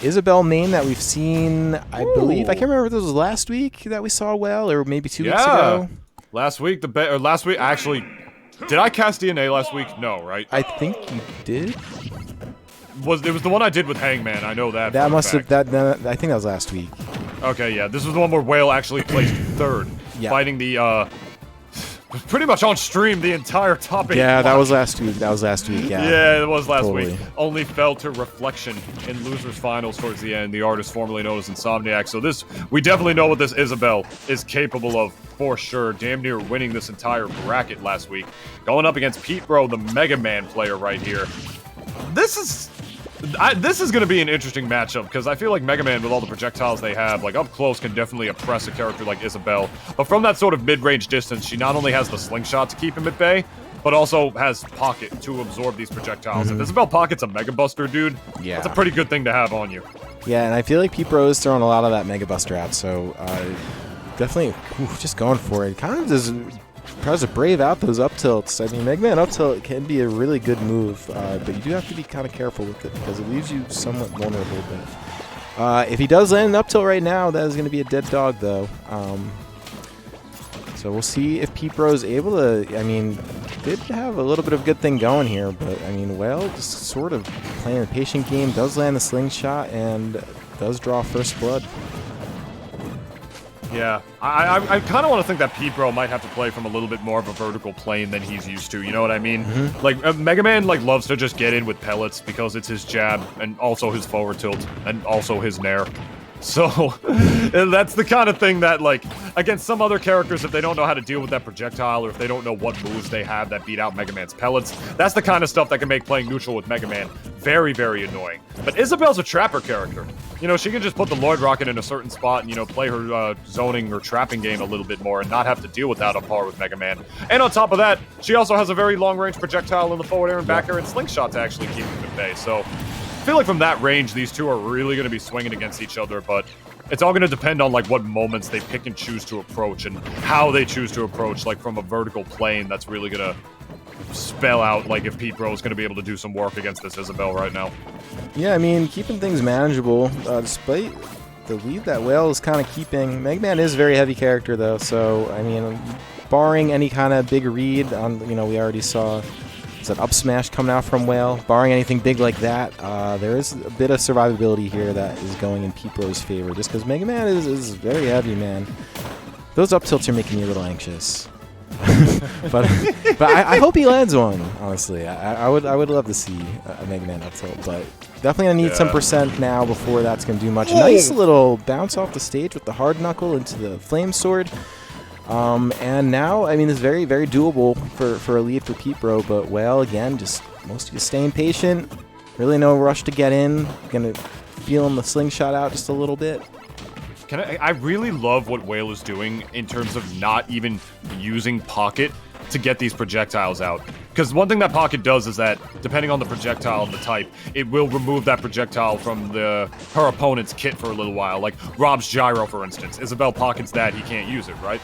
Isabelle main that we've seen, I believe. I can't remember if this was last week that we saw Well, or maybe 2 weeks ago. Last week, actually, did I cast DNA last week? No, right? I think you did. It was the one I did with Hangman, I know that. That must have, I think that was last week. Okay, yeah, this was the one where Whale actually placed 3rd, fighting the, pretty much on stream the entire top 8 Yeah, block. that was last week. Yeah. Yeah, it was last Totally. week. Only fell to Reflection in Losers Finals towards the end, the artist formerly known as Insomniac. So we definitely know what this Isabelle is capable of, for sure. Damn near winning this entire bracket last week. Going up against peterbr0, the Mega Man player right here. This is going to be an interesting matchup, because I feel like Mega Man, with all the projectiles they have, like, up close can definitely oppress a character like Isabelle. But from that sort of mid-range distance, she not only has the slingshot to keep him at bay, but also has Pocket to absorb these projectiles. If Isabelle Pocket's a Mega Buster, dude, that's a pretty good thing to have on you. Yeah, and I feel like peterbr0 is throwing a lot of that Mega Buster out, so definitely just going for it. Kind of just tries to brave out those up tilts. I mean, Mega Man up tilt can be a really good move, but you do have to be kind of careful with it, because it leaves you somewhat vulnerable. But if he does land an up tilt right now, that is going to be a dead dog, though. So we'll see if peterbr0 is able to. I mean, did have a little bit of good thing going here, but I mean, well, just sort of playing the patient game, does land the slingshot and does draw first blood. Yeah, I kind of want to think that peterbr0 might have to play from a little bit more of a vertical plane than he's used to, you know what I mean? Like, Mega Man, like, loves to just get in with pellets because it's his jab, and also his forward tilt, and also his nair. So, that's the kind of thing that, like, against some other characters, if they don't know how to deal with that projectile, or if they don't know what moves they have that beat out Mega Man's pellets, that's the kind of stuff that can make playing neutral with Mega Man very, very annoying. But Isabelle's a trapper character. You know, she can just put the Lloyd Rocket in a certain spot and, you know, play her zoning or trapping game a little bit more and not have to deal with that on par with Mega Man. And on top of that, she also has a very long-range projectile in the forward air and back air and slingshot to actually keep him at bay. So, I feel like from that range, these two are really going to be swinging against each other, but it's all going to depend on, like, what moments they pick and choose to approach and how they choose to approach, like, from a vertical plane. That's really going to spell out, like, if peterbr0 is going to be able to do some work against this Isabelle right now. Yeah, I mean, keeping things manageable, despite the lead that Whale is kind of keeping. Mega Man is a very heavy character, though, so, I mean, barring any kind of big read on, you know, we already saw an up smash coming out from Whale. Barring anything big like that, there is a bit of survivability here that is going in peterbr0's favor, just because Mega Man is very heavy, man. Those up tilts are making me a little anxious. but I hope he lands one, honestly. I would love to see a Mega Man up tilt, but definitely going to need some percent now before that's going to do much. Nice little bounce off the stage with the hard knuckle into the flame sword. And now, I mean, it's very, very doable for a lead for peterbr0, but Whale, again, just mostly staying patient. Really no rush to get in. Gonna feel him the slingshot out just a little bit. I really love what Whale is doing in terms of not even using Pocket to get these projectiles out. Because one thing that Pocket does is that, depending on the projectile and the type, it will remove that projectile from her opponent's kit for a little while. Like Rob's Gyro, for instance. Isabelle Pocket's that, he can't use it, right?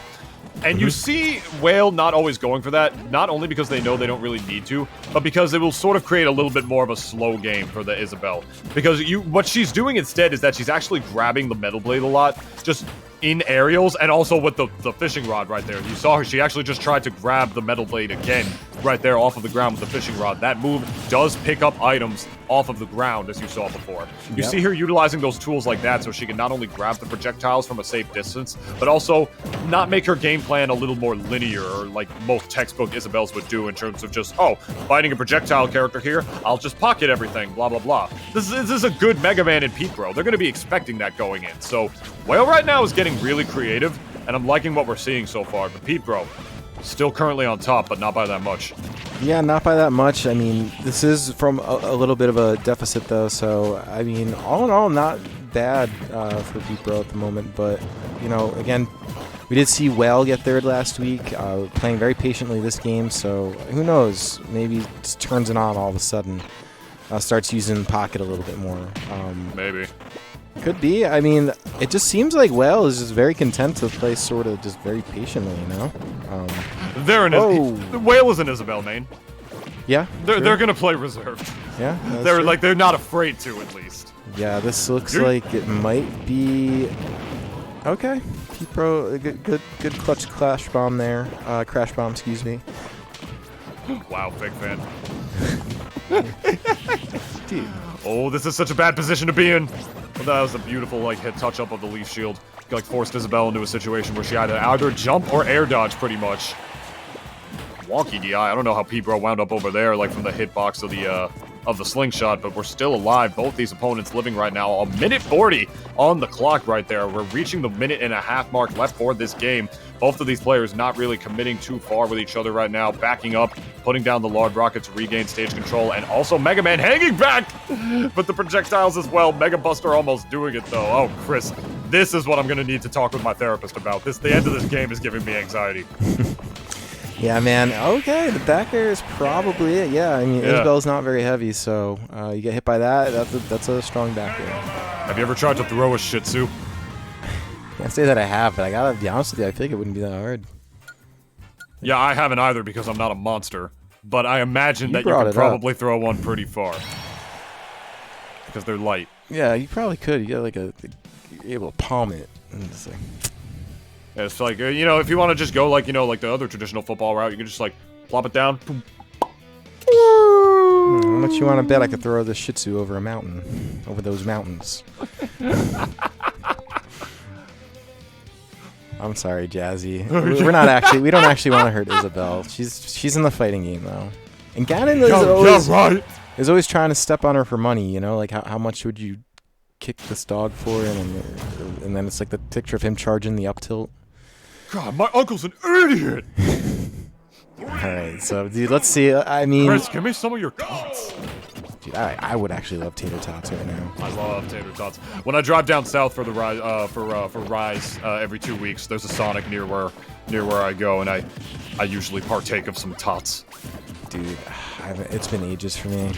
And you see Whale not always going for that, not only because they know they don't really need to, but because it will sort of create a little bit more of a slow game for the Isabelle. Because what she's doing instead is that she's actually grabbing the Metal Blade a lot, just in aerials, and also with the fishing rod right there. You saw her, she actually just tried to grab the Metal Blade again, right there off of the ground with the fishing rod. That move does pick up items off of the ground, as you saw before. You see her utilizing those tools like that so she can not only grab the projectiles from a safe distance, but also not make her game plan a little more linear, or like most textbook Isabelles would do in terms of just, oh, fighting a projectile character here, I'll just pocket everything, blah, blah, blah. This is a good Mega Man in peterbr0. They're going to be expecting that going in. So, Whale right now is getting really creative, and I'm liking what we're seeing so far, but peterbr0 still currently on top, but not by that much. Yeah, not by that much. I mean, this is from a little bit of a deficit, though, so, I mean, all in all, not bad for peterbr0 at the moment, but, you know, again, we did see Whale get third last week, playing very patiently this game, so who knows, maybe just turns it on all of a sudden, starts using Pocket a little bit more. Maybe. Could be. I mean, it just seems like Whale is just very content to play sort of just very patiently, you know? Whale is an Isabelle main. Yeah? They're going to play reserved. Yeah, they're true. like they're not afraid to, at least. Yeah, this looks like it might be okay. peterbr, good clutch crash bomb there. Crash bomb, excuse me. Wow, big fan. Dude. Oh, this is such a bad position to be in. Well, that was a beautiful like hit touch up of the leaf shield. Like forced Isabelle into a situation where she had to either jump or air dodge, pretty much. Wonky DI. I don't know how peterbr wound up over there, like from the hitbox of the slingshot, but we're still alive. Both these opponents living right now. A minute 40 on the clock right there. We're reaching the minute-and-a-half mark left for this game. Both of these players not really committing too far with each other right now. Backing up, putting down the Lord Rocket to regain stage control, and also Mega Man hanging back with the projectiles as well. Mega Buster almost doing it though. Oh, Chris, this is what I'm going to need to talk with my therapist about. The end of this game is giving me anxiety. Yeah, man. Okay, the back air is probably it. Yeah, I mean, Yeah. Isabelle's not very heavy, so you get hit by that. That's a strong back air. Have you ever tried to throw a Shih Tzu? Can't say that I have, but I gotta be honest with you. I feel like it wouldn't be that hard. Yeah, I haven't either because I'm not a monster. But I imagine that you brought can it probably throw one pretty far. Because they're light. Yeah, you probably could. You got like you're able to palm it. And it's like, Yeah, it's like, you know, if you want to just go like, you know, like the other traditional football route, you can just like plop it down. Boom. how much you want to bet I could throw the Shih Tzu over a mountain, over those mountains? I'm sorry, Jazzy. We're not actually. We don't actually want to hurt Isabelle. She's in the fighting game though, and Ganon is always trying to step on her for money. You know, like how much would you kick this dog for? And then it's like the picture of him charging the up tilt. God, my uncle's an idiot! All right, so dude, let's see. I mean, Chris, give me some of your tots. dude, I would actually love tater tots right now. I love tater tots. When I drive down south for the Rise, for Rise every 2 weeks, there's a Sonic near where I go, and I usually partake of some tots. Dude, it's been ages for me.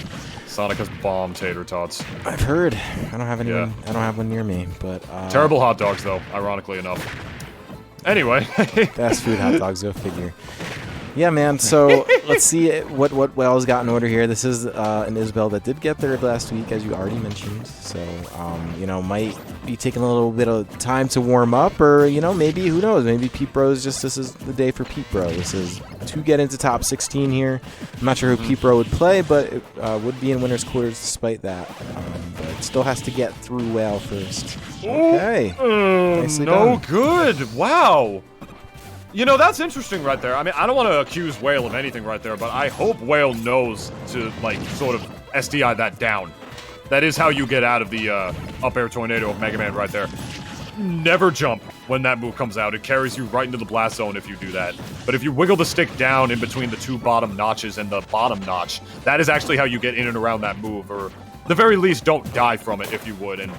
Sonic has bomb tater tots. I've heard. I don't have any. Yeah. I don't have one near me, but Terrible hot dogs, though, ironically enough. Anyway. fast food hot dogs, go figure. Yeah, man. So let's see what Wells got in order here. This is an Isabelle that did get third last week, as you already mentioned. So you know, might be taking a little bit of time to warm up, or you know, maybe who knows? Maybe peterbr this is the day for peterbr. This is to get into top 16 here. I'm not sure who peterbr would play, but it would be in winners quarters despite that. But still has to get through Whale first. Okay. Nicely No done. good. Wow. You know, that's interesting right there. I mean, I don't want to accuse Whale of anything right there, but I hope Whale knows to, like, sort of SDI that down. That is how you get out of the up air tornado of Mega Man right there. Never jump when that move comes out. It carries you right into the blast zone if you do that. But if you wiggle the stick down in between the two bottom notches and the bottom notch, that is actually how you get in and around that move, or at the very least, don't die from it if you would. And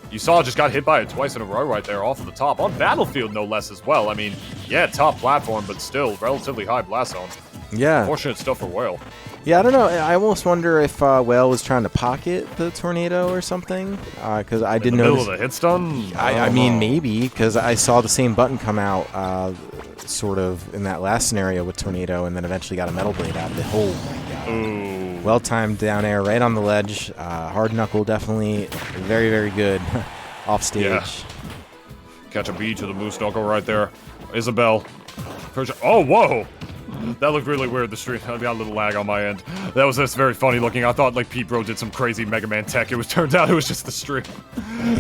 you saw just got hit by it twice in a row right there off of the top. On Battlefield, no less, as well. I mean, yeah, top platform, but still relatively high blast zone. Yeah. Unfortunate stuff for Whale. Yeah, I don't know. I almost wonder if Whale was trying to pocket the tornado or something, because I didn't Middle notice. of the hit stun? I mean, maybe, because I saw the same button come out sort of in that last scenario with tornado, and then eventually got a metal blade out of it. Oh, my God. Ooh. Well-timed down air right on the ledge. Hard knuckle, definitely very, very good off stage. Yeah. Catch a bead to the moose knuckle right there. Isabelle. Oh, whoa! That looked really weird, the stream. I got a little lag on my end. That was just very funny looking. I thought, like, peterbr did some crazy Mega Man tech. Turns out it was just the stream.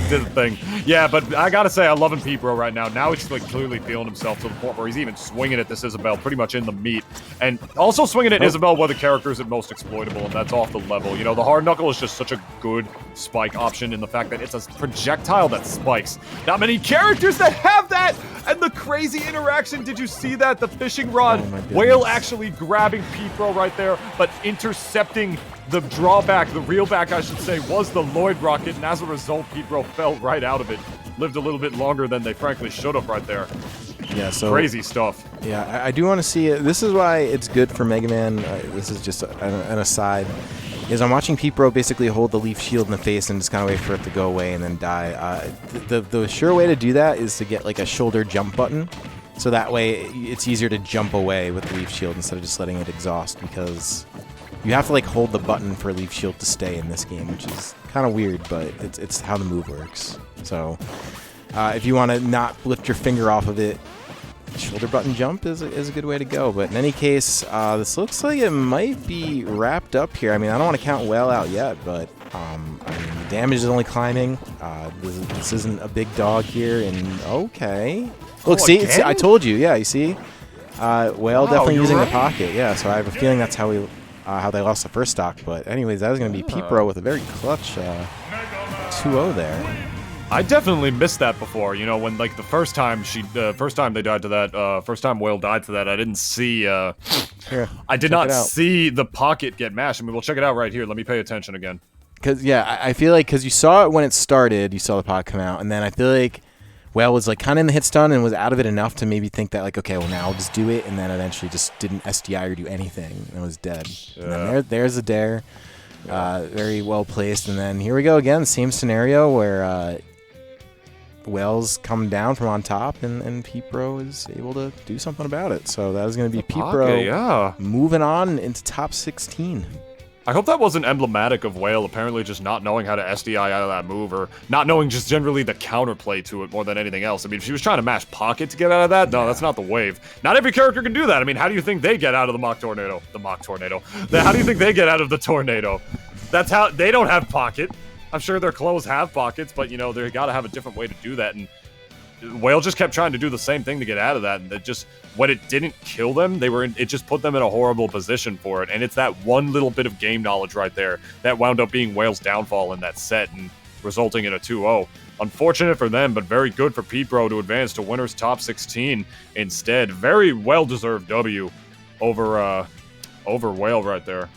Did the thing. Yeah, but I gotta say, I'm loving peterbr right now. Now he's, like, clearly feeling himself to the point where he's even swinging at this Isabelle pretty much in the meat. And also swinging at Isabelle where the character is at most exploitable, and that's off the level. You know, the hard knuckle is just such a good spike option in the fact that it's a projectile that spikes. Not many characters that have that! And the crazy interaction, did you see that? The fishing rod, Oh my goodness. Whale actually grabbing peterbr right there, but intercepting the drawback, the reel back, I should say, was the Lloyd rocket, and as a result, peterbr fell right out of it. Lived a little bit longer than they frankly should have right there. Yeah, so Crazy stuff. Yeah, I do want to see it. This is why it's good for Mega Man. This is just an aside. Is I'm watching peterbr basically hold the leaf shield in the face and just kind of wait for it to go away and then die. The sure way to do that is to get like a shoulder jump button, so that way it's easier to jump away with the leaf shield instead of just letting it exhaust, because You have to like hold the button for Leaf Shield to stay in this game, which is kind of weird, but it's how the move works. So if you want to not lift your finger off of it, shoulder button jump is a good way to go. But in any case, this looks like it might be wrapped up here. I mean, I don't want to count Whale out yet, but I mean, the damage is only climbing. This isn't a big dog here, and okay. Look, see, I told you. Yeah, you see? Whale definitely using the pocket. Yeah, so I have a feeling that's how they lost the first stock. But anyways, that was going to be peterbr0 with a very clutch 2-0 there. I definitely missed that before. You know, when like the first time they died to that, first time Whale died to that, I didn't see. Here, I did not see the pocket get mashed. I mean, we'll check it out right here. Let me pay attention again. Cause yeah, I feel like you saw it when it started, you saw the pocket come out, and then I feel like Whale was like kind of in the hit stun and was out of it enough to maybe think that like, okay, well now I'll just do it, and then eventually just didn't SDI or do anything and was dead. Yeah. And then there's a dare, very well placed, and then here we go again, same scenario where Whale's come down from on top, and peterbr0 is able to do something about it. So that was going to be peterbr0 moving on into top 16. I hope that wasn't emblematic of Whale apparently just not knowing how to SDI out of that move, or not knowing just generally the counterplay to it more than anything else. I mean, if she was trying to mash pocket to get out of that, no, that's not the wave. Not every character can do that. I mean, how do you think they get out of the mock tornado? How do you think they get out of the tornado? That's how they don't have pocket. I'm sure their clothes have pockets, but, you know, they got to have a different way to do that, and Whale just kept trying to do the same thing to get out of that, and it just, when it didn't kill them, it just put them in a horrible position for it, and it's that one little bit of game knowledge right there that wound up being Whale's downfall in that set and resulting in a 2-0. Unfortunate for them, but very good for peterbr0 to advance to winners top 16 instead. Very well-deserved W over Whale right there.